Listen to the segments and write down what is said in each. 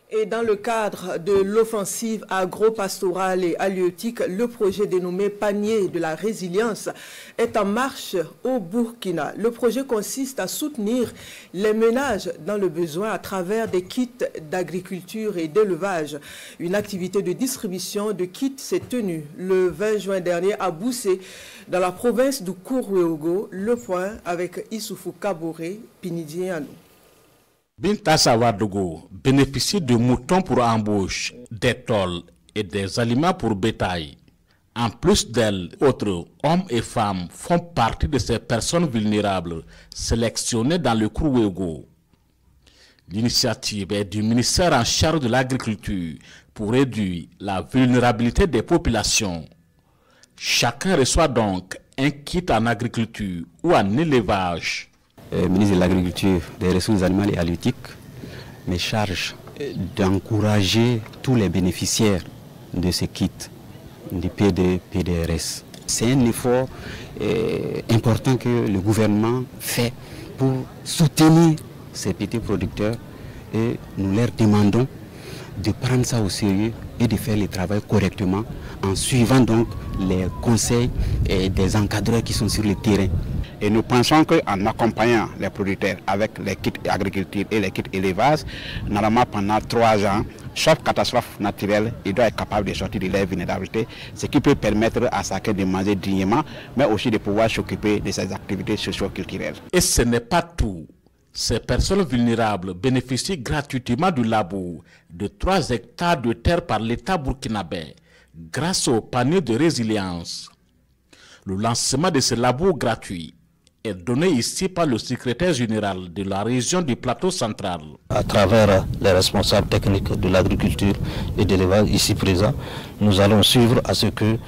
Et dans le cadre de l'offensive agro-pastorale et halieutique, le projet dénommé Panier de la résilience est en marche au Burkina. Le projet consiste à soutenir les ménages dans le besoin à travers des kits d'agriculture et d'élevage. Une activité de distribution de kits s'est tenue le 20 juin dernier à Boussé, dans la province du Kourouéogo. Le point avec Issoufou Kaboré, Pinidiano. Binta Sawadogo bénéficie de moutons pour embauche, des tôles et des aliments pour bétail. En plus d'elle, autres hommes et femmes font partie de ces personnes vulnérables sélectionnées dans le Kourouéogo. L'initiative est du ministère en charge de l'agriculture pour réduire la vulnérabilité des populations. Chacun reçoit donc un kit en agriculture ou en élevage. Ministre de l'Agriculture, des Ressources animales et halieutiques, me charge d'encourager tous les bénéficiaires de ce kit du PDRS. C'est un effort important que le gouvernement fait pour soutenir ces petits producteurs et nous leur demandons de prendre ça au sérieux et de faire le travail correctement en suivant donc les conseils des encadreurs qui sont sur le terrain. Et nous pensons qu'en accompagnant les producteurs avec les kits agriculture et les kits élevage, normalement pendant 3 ans, chaque catastrophe naturelle, il doit être capable de sortir de leur vulnérabilité, ce qui peut permettre à chacun de manger dignement, mais aussi de pouvoir s'occuper de ses activités socio-culturelles. Et ce n'est pas tout. Ces personnes vulnérables bénéficient gratuitement du labour de 3 hectares de terre par l'État burkinabé, grâce au panier de résilience. Le lancement de ce labour gratuit est donné ici par le secrétaire général de la région du plateau central. À travers les responsables techniques de l'agriculture et de l'élevage ici présents, nous allons suivre à ce que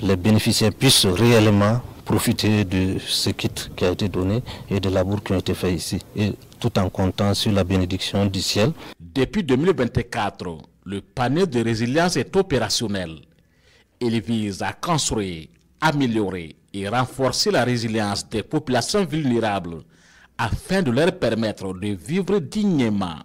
les bénéficiaires puissent réellement profiter de ce kit qui a été donné et des labours qui ont été faits ici, et tout en comptant sur la bénédiction du ciel. Depuis 2024, le panier de résilience est opérationnel. Il vise à construire, améliorer et renforcer la résilience des populations vulnérables afin de leur permettre de vivre dignement.